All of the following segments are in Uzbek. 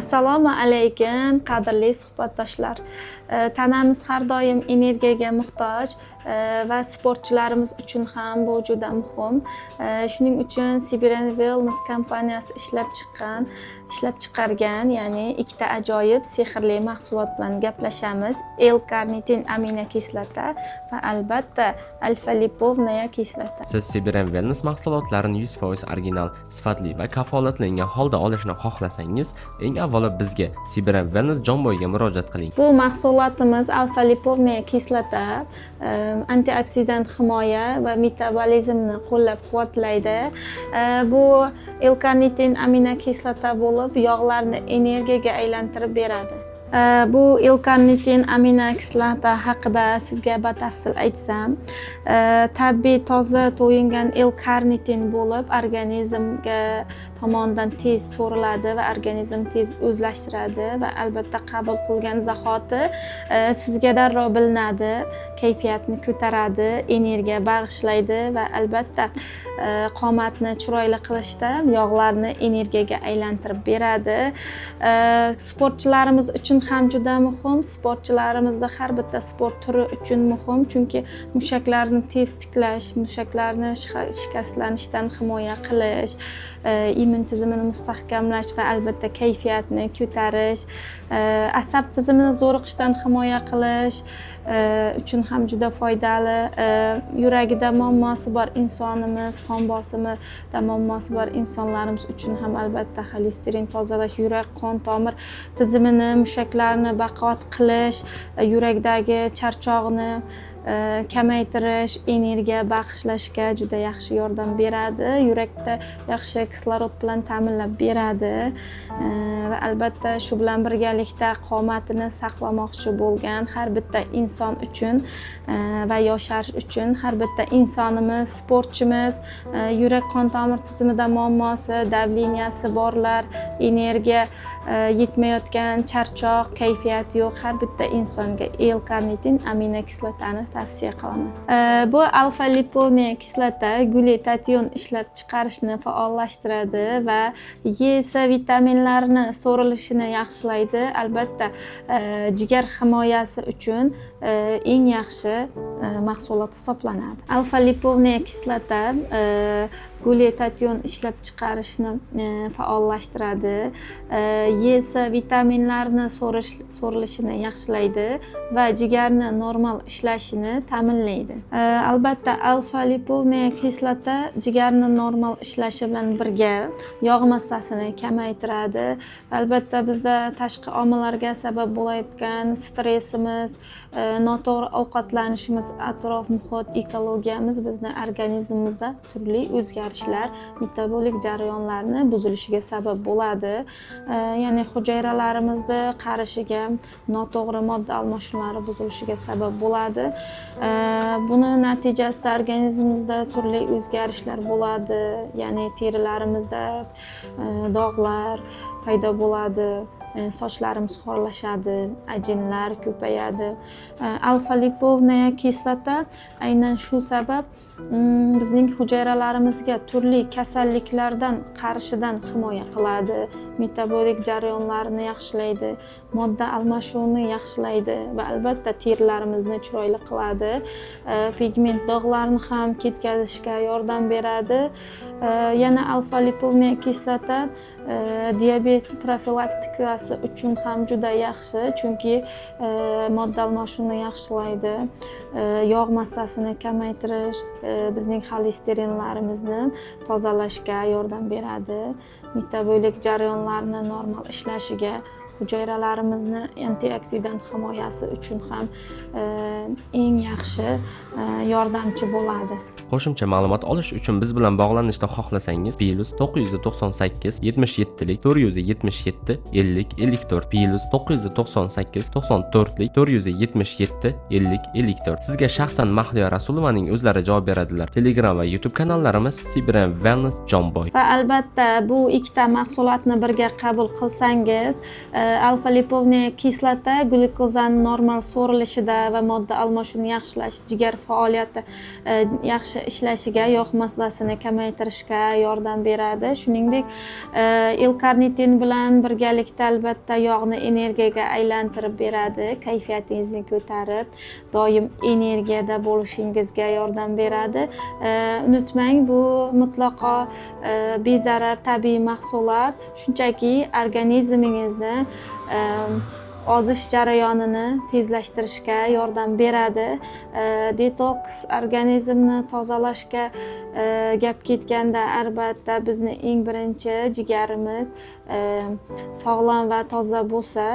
Assalomu alaykum, qadrli suhbatdoshlar. Tanamiz har doim energiyaga muhtoj va sportchilarimiz uchun ham bu juda muhim. Shuning uchun Siberian Wellness kompaniyasi ishlab chiqargan, ya'ni ikkita ajoyib sehrli mahsulot bilan gaplashamiz. L-karnitin aminokislota va albatta alfa-lipovnaya kislota. Siz Siberian Wellness mahsulotlarini 100% original, sifatli va kafolatlangan holda olishni xohlasangiz, eng avvalo bizga Siberian Wellness Jomboyga murojaat qiling. Bu mahsulotimiz alfa-lipovnaya kislota, antioksidant himoya va metabolizmni qo'llab-quvvatlaydi. Bu L-karnitin aminokislota bo'lib, yog'larni energiyaga aylantirib beradi. Bu L-karnitin aminokislota haqida sizga batafsil aytsam, tabiiy toza to'yingan L-karnitin bo'lib, organizmga tomonidan tez so'riladi va organizm tez o'zlashtiradi va albatta qabul qilgan zahoti sizga darrov bilinadi, kayfiyatni ko'taradi, energiya bag'ishlaydi va albatta qomatni chiroyli qilishda yog'larni energiyaga aylantirib beradi. Sportchilarimiz uchun ham juda muhim. Sportchilarimizda har bitta sport turi uchun muhim, chunki mushaklarni tez tiklash, mushaklarni shikastlanishdan himoya qilish, immun tizimini mustahkamlash va albatta kayfiyatni ko'tarish, asab tizimini zo'riqishdan himoya qilish uchun ham juda foydali. Yuragida muammosi bor insonimiz, qon bosimida muammosi bor insonlarimiz uchun ham albatta xolesterin tozalash, yurak qon tomir tizimini, mushaklarni baquvvat qilish, yurakdagi charchoqni kamaytirish, energiya bag'ishlashga juda yaxshi yordam beradi. Yurakda yaxshi kislorod bilan ta'minlab beradi va albatta shu bilan birgalikda qomatini saqlamoqchi bo'lgan har bitta inson uchun va yoshlar uchun har bitta insonimiz, sportchimiz, yurak qon tomir tizimida muammosi, davleniyasi borlar, energiya yetmayotgan, charchoq, kayfiyat yo'q har bitta insonga L-karnitin aminokislotani tavsiya qilaman. Bu alfa-lipovnaya kislota glyutatyon ishlab chiqarishni faollashtiradi va E, C vitaminlarini so'rilishini yaxshilaydi. Albatta jigar himoyasi uchun eng yaxshi mahsulot hisoblanadi. Alfa-lipovnaya kislota glyutatyon ishlab chiqarishni faollashtiradi. E, C vitaminlarini so'rilishini yaxshilaydi va jigarni normal ishlashini ta'minlaydi. Albatta alfa-lipovnaya kislota jigarni normal ishlashi bilan birga yog' massasini kamaytiradi. Albatta bizda tashqi omillarga sabab bo'layotgan stressimiz, noto'g'ri ovqatlanishimiz, atrof muhit, ekologiyamiz bizni organizmimizda turli o'zgarishlar, metabolik jarayonlarni buzilishiga sabab bo'ladi. Ya'ni hujayralarimizda qarishiga, noto'g'ri modda almashinuvlari buzilishiga sabab bo'ladi. Buni natijasida organizmimizda turli o'zgarishlar bo'ladi. Ya'ni terilarimizda dog'lar paydo bo'ladi, sochlarimiz xorlashadi, ajinlar ko'payadi. Alfa-lipovnaya kislota aynan shu sabab bizning hujayralarimizga turli kasalliklardan qarishidan himoya qiladi, metabolik jarayonlarni yaxshilaydi, modda almashinuvini yaxshilaydi va albatta terilarimizni chiroyli qiladi. Pigment dog'larni ham ketkazishga yordam beradi. Yana alfa-lipovnaya kislota diabet profilaktikasi uchun ham juda yaxshi, chunki modda almashinuvini yaxshilaydi, yog' massasini kamaytirish, bizning xolesterinlarimizni tozalashga yordam beradi, metabolik jarayonlarni normal ishlashiga, hujayralarimizni antioksidant himoyasi uchun ham eng yaxshi yordamchi bo'ladi. Qo'shimcha ma'lumot olish uchun biz bilan bog'lanishni xohlasangiz +998 77 lik 477 50 54 +998 94 lik 477 50 54. Sizga shaxsan Mahliyo Rasulovaning o'zlari javob beradilar. Telegram va YouTube kanallarimiz Siberian Wellness Jomboy. Va albatta bu ikkita mahsulotni birga qabul qilsangiz alfa lipovniy kislota glyukozani normal so'rilishida va modda almashinuvini yaxshilash, jigar faoliyati yaxshi ishlashiga, yog' massasini kamaytirishga yordam beradi. Shuningdek, L-karnitin bilan birgalikda albatta yog'ni energiyaga aylantirib beradi, kayfiyatingizni ko'tarib, doim energiyada bo'lishingizga yordam beradi. Unutmang, bu mutlaqo bezarar tabiiy mahsulot, shunchaki organizmingizni ozish jarayonini tezlashtirishga yordam beradi. Detoks organizmni tozalashga gap ketganda, albatta bizni eng birinchi jigarimiz sog'lom va toza bo'lsa,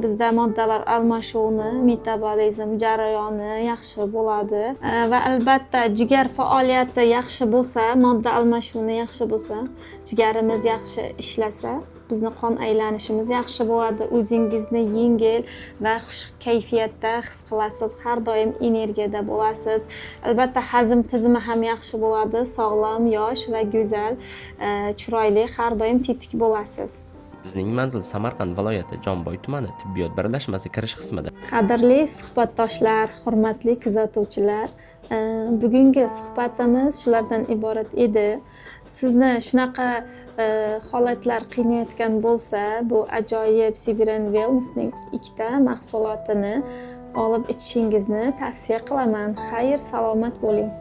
bizda moddalar almashinuvini, metabolizm jarayoni yaxshi bo'ladi va albatta jigar faoliyati yaxshi bo'lsa, modda almashinuvini yaxshi bo'lsa, jigarimiz yaxshi ishlasa, bizni qon aylanishimiz yaxshi bo'ladi. O'zingizni yengil va xush kayfiyatda his qilasiz, har doim energiyada bo'lasiz. Albatta hazm tizimi ham yaxshi bo'ladi, sog'lom, yosh va go'zal, chiroyli, har doim tetik bo'lasiz. Bizning manzil Samarqand viloyati Jomboy tumani tibbiyot birlashmasi kirish qismida. Qadrli suhbatdoshlar, hurmatli kuzatuvchilar, bugungi suhbatimiz shulardan iborat edi. Sizni shunaqa holatlar qiynayotgan bo'lsa, bu ajoyib Siberian Wellnessning ikkita mahsulotini olib ichishingizni tavsiya qilaman. Xayr, salomat bo'ling.